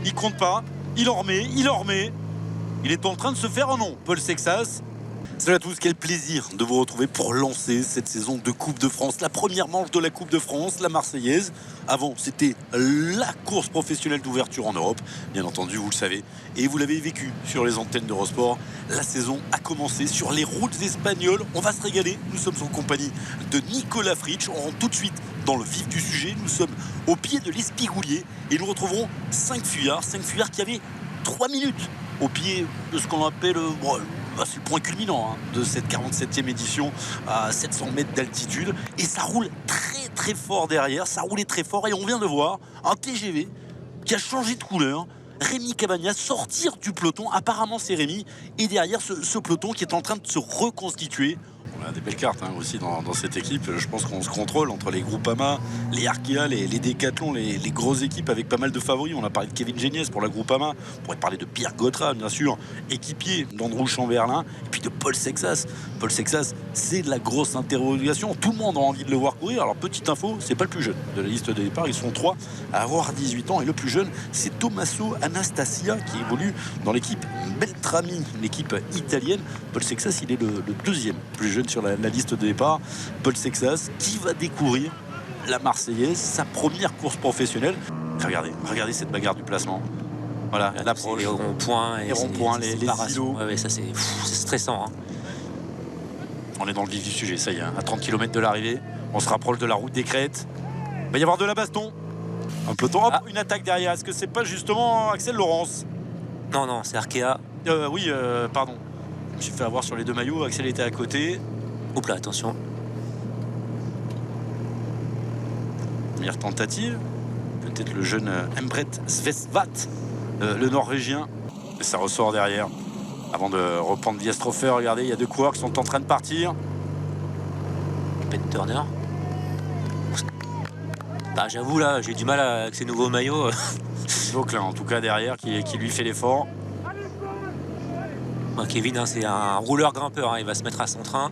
il compte pas, il en remet, il est en train de se faire un nom, Paul Sexas. Salut à tous, quel plaisir de vous retrouver pour lancer cette saison de Coupe de France. La première manche de la Coupe de France, la Marseillaise. Avant, c'était la course professionnelle d'ouverture en Europe, bien entendu, vous le savez. Et vous l'avez vécu sur les antennes d'Eurosport. La saison a commencé sur les routes espagnoles. On va se régaler. Nous sommes en compagnie de Nicolas Fritsch. On rentre tout de suite dans le vif du sujet. Nous sommes au pied de l'Espigoulier et nous retrouverons 5 fuyards qui avaient 3 minutes au pied de ce qu'on appelle... c'est le point culminant de cette 47e édition à 700 mètres d'altitude. Et ça roule très très fort derrière. Ça roulait très fort et on vient de voir un TGV qui a changé de couleur. Rémi Cavagna sortir du peloton. Apparemment c'est Rémi. Et derrière ce peloton qui est en train de se reconstituer. On a des belles cartes aussi dans cette équipe. Je pense qu'on se contrôle entre les Groupama, les Arkea, les Décathlon, les grosses équipes avec pas mal de favoris. On a parlé de Kevin Geniez pour la Groupama. On pourrait parler de Pierre Gautra, bien sûr, équipier d'Andrew Chamberlain. Et puis de Paul Sexas. Paul Sexas, c'est de la grosse interrogation. Tout le monde a envie de le voir courir. Alors, petite info, c'est pas le plus jeune de la liste de départ. Ils sont 3 à avoir 18 ans. Et le plus jeune, c'est Tommaso Anastasia qui évolue dans l'équipe Beltrami, l'équipe italienne. Paul Sexas, il est le deuxième plus jeune sur la liste de départ. Paul Sexas qui va découvrir la Marseillaise, sa première course professionnelle. Regardez cette bagarre du placement. Voilà, l'approche. Les ronds-points, les silos. Ouais, ça c'est stressant. On est dans le vif du sujet, ça y est, à 30 km de l'arrivée. On se rapproche de la route des Crêtes. Il va y avoir de la baston. Un peloton, une attaque derrière. Est-ce que c'est pas justement Axel Laurence? Non, c'est Arkea. Oui, pardon. Je me suis fait avoir sur les deux maillots. Axel était à côté. Oups là, attention. Première tentative. Peut-être le jeune Embret Svesvat, le Norvégien. Et ça ressort derrière. Avant de reprendre Biestrofer, regardez, il y a deux coureurs qui sont en train de partir. Ben Turner. J'avoue, là, j'ai du mal avec ces nouveaux maillots. Vauclin, en tout cas, derrière, qui lui fait l'effort. Kevin, c'est un rouleur grimpeur. Il va se mettre à son train.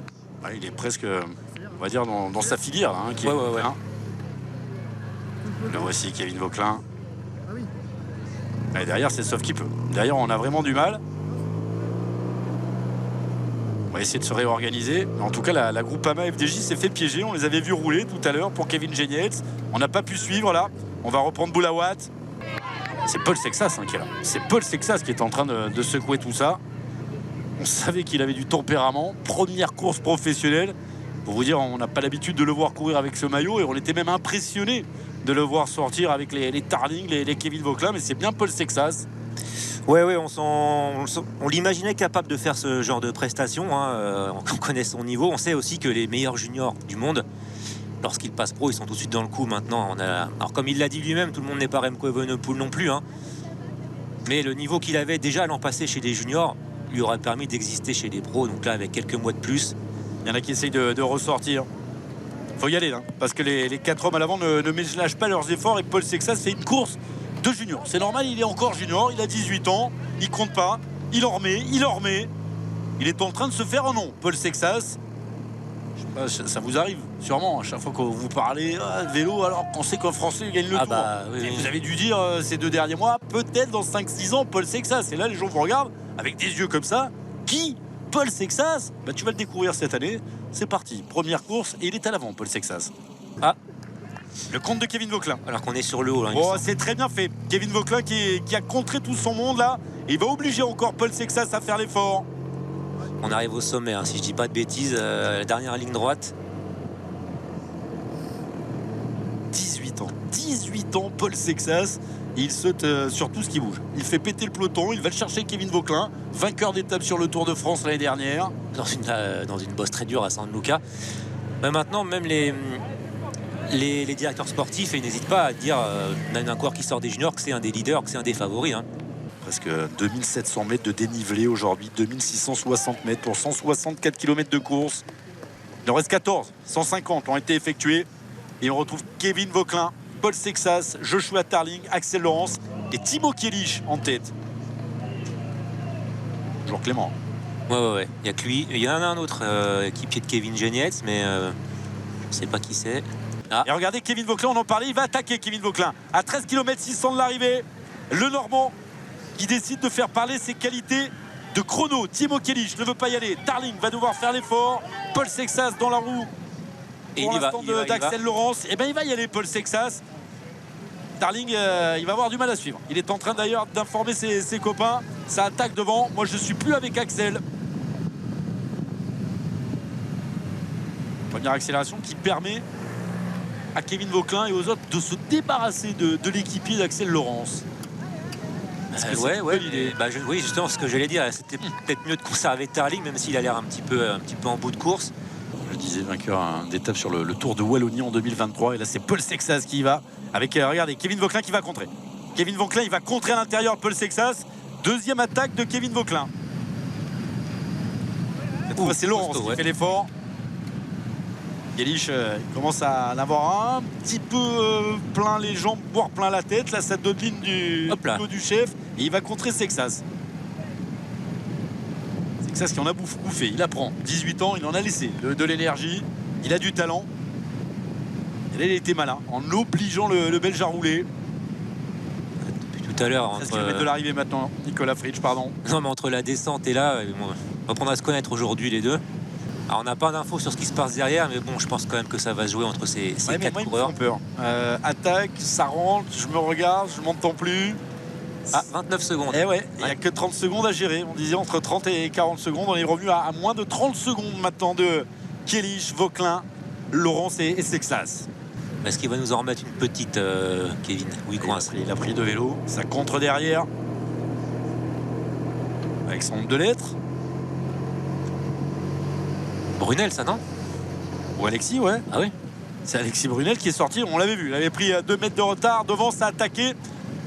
Il est presque, on va dire, dans sa filière. Ouais. Le voici, Kevin Vauclin. Et derrière, c'est sauf qui peut. Derrière, on a vraiment du mal. On va essayer de se réorganiser. En tout cas, la Groupama FDJ s'est fait piéger. On les avait vus rouler tout à l'heure pour Kevin Geniez. On n'a pas pu suivre là. On va reprendre Boulawat. C'est Paul Sexas qui est là. C'est Paul Sexas qui est en train de secouer tout ça. On savait qu'il avait du tempérament. Première course professionnelle. Pour vous dire, on n'a pas l'habitude de le voir courir avec ce maillot. Et on était même impressionné de le voir sortir avec les Tarling, les Kevin Vauclin. Mais c'est bien Paul Sexas. Ouais, on l'imaginait capable de faire ce genre de prestation. On connaît son niveau. On sait aussi que les meilleurs juniors du monde, lorsqu'ils passent pro, ils sont tout de suite dans le coup. Maintenant, alors comme il l'a dit lui-même, tout le monde n'est pas Remco Evenepoel non plus. Mais le niveau qu'il avait déjà l'an passé chez les juniors lui aurait permis d'exister chez les pros. Donc là, avec quelques mois de plus. Il y en a qui essayent de ressortir. Faut y aller, parce que les 4 hommes à l'avant ne ménagent pas leurs efforts. Et Paul Sexas, c'est une course de junior. C'est normal, il est encore junior, il a 18 ans, il compte pas, il en remet. Il est en train de se faire un nom, Paul Sexas. Je sais pas, ça vous arrive sûrement à chaque fois que vous parlez de vélo, alors qu'on sait qu'un Français gagne le Tour. Oui. Vous avez dû dire ces 2 derniers mois, peut-être dans 5-6 ans, Paul Sexas. Et là, les gens vous regardent avec des yeux comme ça. Qui? Paul Sexas? Tu vas le découvrir cette année. C'est parti, première course, et il est à l'avant, Paul Sexas. Le compte de Kevin Vauclin. Alors qu'on est sur le haut. C'est très bien fait. Kevin Vauclin qui a contré tout son monde là. Et il va obliger encore Paul Sexas à faire l'effort. On arrive au sommet, si je dis pas de bêtises. La dernière ligne droite. 18 ans, Paul Sexas. Il saute sur tout ce qui bouge. Il fait péter le peloton. Il va le chercher, Kevin Vauclin, vainqueur d'étape sur le Tour de France l'année dernière. Dans une bosse très dure à San Luca. Mais maintenant, même les directeurs sportifs, ils n'hésitent pas à dire, même un coureur qui sort des juniors, que c'est un des leaders, que c'est un des favoris. Presque 2700 mètres de dénivelé aujourd'hui, 2660 mètres pour 164 km de course. Il en reste 14, 150 ont été effectués. Et on retrouve Kevin Vauclin, Paul Sexas, Joshua Tarling, Axel Laurence et Thibaut Kielich en tête. Toujours Clément. Ouais. Il n'y a que lui. Il y en a un autre équipier de Kevin Geniez, mais je ne sais pas qui c'est. Et regardez Kevin Vauclin, on en parlait, il va attaquer Kevin Vauclin. À 13 km 600 de l'arrivée. le Normand qui décide de faire parler ses qualités de chrono. Timo Kielich ne veut pas y aller. Darling va devoir faire l'effort. Paul Sexas dans la roue. Et Pour il y va, l'instant d'Axel Laurence. Et bien il va y aller, Paul Sexas. Darling, il va avoir du mal à suivre. Il est en train d'ailleurs d'informer ses copains. Ça attaque devant. Moi je ne suis plus avec Axel. Première accélération qui permet à Kevin Vauquelin et aux autres de se débarrasser de l'équipier d'Axel Laurence. Ouais, oui, justement, ce que j'allais dire, c'était peut-être mieux de conserver Darling, même s'il a l'air un petit peu en bout de course. Je disais vainqueur d'étape sur le Tour de Wallonie en 2023. Et là, c'est Paul Sexas qui y va. Avec, regardez, Kevin Vauquelin qui va contrer. Kevin Vauquelin, il va contrer à l'intérieur Paul Sexas. Deuxième attaque de Kevin Vauquelin. Cette fois, c'est Laurence qui fait l'effort. Kielich commence à en avoir un petit peu plein les jambes, voire plein la tête. Là, ça domine du niveau du chef. Et il va contrer Sexas. Sexas qui en a bouffé. Il apprend. 18 ans, il en a laissé de l'énergie. Il a du talent. Et là, il a été malin en obligeant le Belge à rouler. Depuis tout à l'heure. 13 km de l'arrivée maintenant. Nicolas Fritsch, pardon. Non, mais entre la descente et là, on va apprendre à se connaître aujourd'hui, les deux. Alors, on n'a pas d'infos sur ce qui se passe derrière, mais bon, je pense quand même que ça va se jouer entre ces quatre coureurs. Peur. Attaque, ça rentre, je me regarde, je m'entends plus. Ah, 29 secondes. Eh ouais, il n'y a que 30 secondes à gérer. On disait entre 30 et 40 secondes. On est revenu à moins de 30 secondes maintenant de Kielich, Vauquelin, Laurence et Sexas. Est-ce qu'il va nous en remettre une petite, Kevin? Oui, coince. Il a pris de vélo, ça contre derrière. Avec son nombre de lettres. Brunel, ça, non? Ou Alexis, ouais. Ah oui. C'est Alexis Brunel qui est sorti, on l'avait vu. Il avait pris 2 mètres de retard. Devant, ça a attaqué.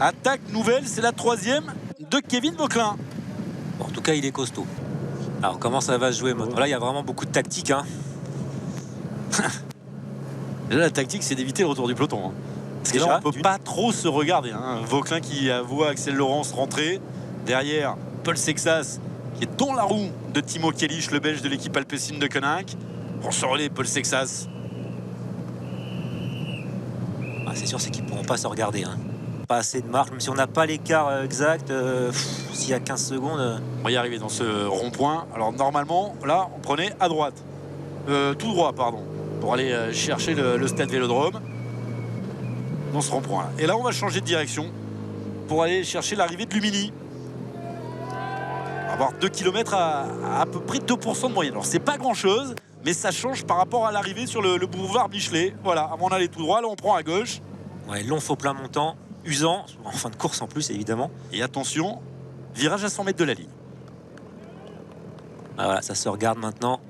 Attaque nouvelle, c'est la 3e de Kevin Vauquelin. Bon, en tout cas, il est costaud. Alors, comment ça va se jouer maintenant? Là, il y a vraiment beaucoup de tactique, hein. Là, la tactique, c'est d'éviter le retour du peloton. Hein. Parce que là, on ne peut pas trop se regarder. Hein. Vauquelin qui voit Axel Laurence rentrer. Derrière, Paul Sexas qui est dans la roue de Timo Kielich, le Belge de l'équipe Alpecin de Koninck. Prend ce relais, Paul Sexas. Ah, c'est sûr, c'est qu'ils ne pourront pas se regarder. Hein. Pas assez de marge, même si on n'a pas l'écart exact. S'il y a 15 secondes. On va y arriver dans ce rond-point. Alors, normalement, là, on prenait à droite. Tout droit, pardon. Pour aller chercher le stade Vélodrome. Dans ce rond-point. Et là, on va changer de direction pour aller chercher l'arrivée de Lumini. Avoir 2 km à peu près 2% de moyenne. Alors c'est pas grand chose, mais ça change par rapport à l'arrivée sur le boulevard Michelet. Voilà, avant d'aller tout droit, là on prend à gauche. Ouais, long faux plein montant, usant, en fin de course en plus évidemment. Et attention, virage à 100 mètres de la ligne. Ah, voilà, ça se regarde maintenant.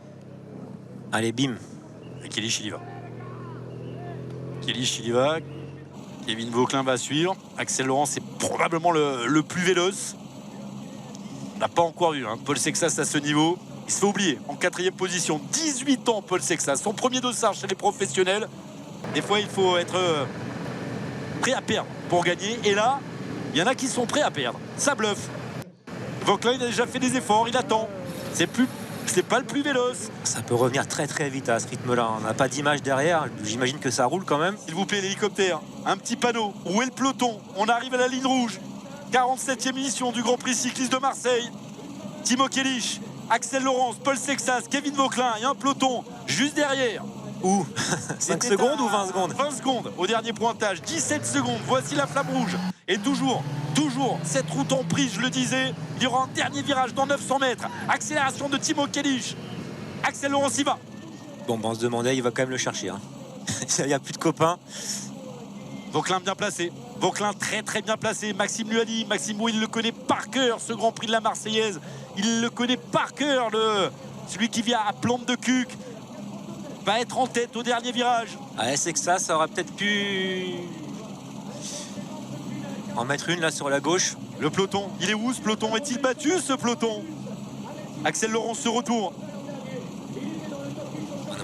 Allez, bim. Et Kielich, il y va. Kielich, il y va. Kevin Vauquelin va suivre. Axel Laurence est probablement le plus véloce. On n'a pas encore vu Paul Sexas à ce niveau. Il se fait oublier en 4e position. 18 ans, Paul Sexas. Son premier dossard chez les professionnels. Des fois, il faut être prêt à perdre pour gagner. Et là, il y en a qui sont prêts à perdre. Ça bluffe. Vauquelin, il a déjà fait des efforts. Il attend. C'est pas le plus véloce. Ça peut revenir très très vite à ce rythme-là. On n'a pas d'image derrière. J'imagine que ça roule quand même. S'il vous plaît, l'hélicoptère. Un petit panneau. Où est le peloton? On arrive à la ligne rouge. 47e édition du Grand Prix cycliste de Marseille. Timo Kielich, Axel Laurence, Paul Sexas, Kevin Vauquelin et un peloton juste derrière. Où 5 secondes ou 20 secondes? 20 secondes au dernier pointage. 17 secondes. Voici la flamme rouge. Et toujours cette route en prise, je le disais. Il y aura un dernier virage dans 900 mètres. Accélération de Timo Kielich. Axel Laurence y va. Bon, on se demandait, il va quand même le chercher. Hein. Il n'y a plus de copains. Vauquelin bien placé. Vauquelin très très bien placé. Maxime lui a dit. Maxime, il le connaît par cœur, ce Grand Prix de la Marseillaise. Il le connaît par cœur, celui qui vient à plombe de cuc. Va être en tête au dernier virage. Ah, c'est que ça aurait peut-être pu en mettre une là sur la gauche. Le peloton, il est où ce peloton? Est-il battu ce peloton? Axel Laurence se retourne.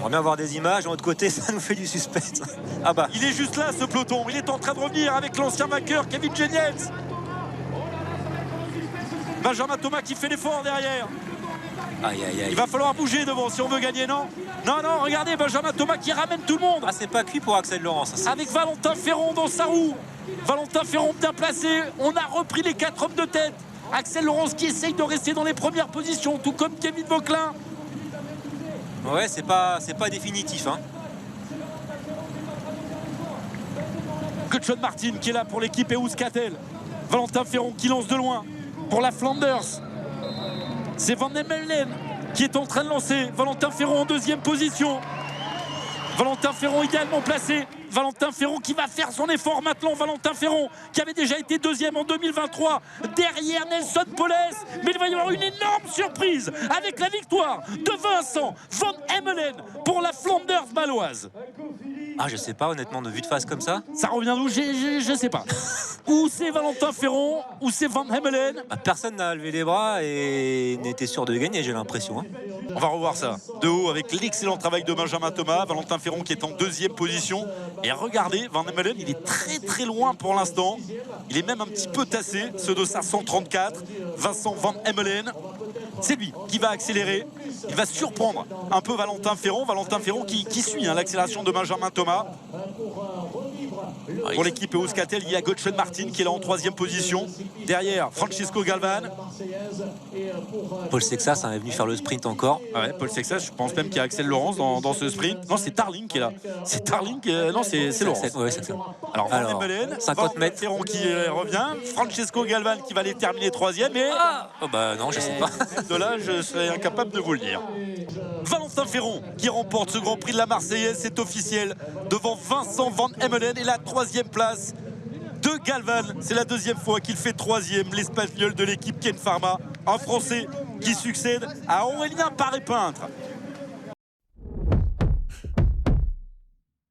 On aimerait bien avoir des images. De l'autre côté, ça nous fait du suspense. Ah bah. Il est juste là ce peloton. Il est en train de revenir avec l'ancien vainqueur Kevin Geniels. Benjamin Thomas qui fait l'effort derrière. Aïe, aïe, aïe. Il va falloir bouger devant si on veut gagner, non? Non, regardez Benjamin Thomas qui ramène tout le monde. Ah, c'est pas cuit pour Axel Laurence. Avec Valentin Ferron dans sa roue. Valentin Ferron bien placé. On a repris les 4 hommes de tête. Axel Laurence qui essaye de rester dans les premières positions, tout comme Kevin Vauquelin. Ouais, c'est pas définitif, hein. Gutschon Martin qui est là pour l'équipe Euskaltel. Valentin Ferron qui lance de loin pour la Flanders. C'est Van Hemelen qui est en train de lancer. Valentin Ferron en deuxième position. Valentin Ferron idéalement placé. Valentin Ferron qui va faire son effort maintenant. Valentin Ferron qui avait déjà été deuxième en 2023 derrière Nelson Poles. Mais il va y avoir une énorme surprise avec la victoire de Vincent Van Hemelen pour la Flanders baloise. Ah, je sais pas, honnêtement, de vue de face comme ça. Ça revient d'où? Je sais pas. Ou c'est Valentin Ferron, ou c'est Van Hemelen. Bah, personne n'a levé les bras et n'était sûr de gagner, j'ai l'impression, hein. On va revoir ça de haut avec l'excellent travail de Benjamin Thomas. Valentin Ferron qui est en deuxième position. Et regardez, Van Hemelen, il est très très loin pour l'instant. Il est même un petit peu tassé, ce dossard 134. Vincent Van Hemelen, c'est lui qui va accélérer. Il va surprendre un peu Valentin Ferron. Valentin Ferron qui suit l'accélération de Benjamin Thomas. Pour l'équipe Euskaltel, il y a Gutschon Martin qui est là en troisième position. Derrière, Francesco Galvan. Paul Sexas est venu faire le sprint encore. Ah ouais, Paul Sexas, je pense même qu'il y a Axel Laurence dans ce sprint. Non, c'est Tarling qui est là. C'est Tarling, non, c'est Laurence. Ouais, c'est ça. Alors, Van Hemelen, 50 mètres. Ferron qui revient. Francesco Galvan qui va aller terminer troisième. Et Oh bah non, je sais pas. de là, je serais incapable de vous le dire. Valentin Ferron qui remporte ce Grand Prix de la Marseillaise, c'est officiel, devant Vincent Van Hemelen. Et la troisième place de Galvan. C'est la deuxième fois qu'il fait troisième, l'espagnol de l'équipe Ken Pharma. Un Français qui succède à Aurélien Paré-Peintre.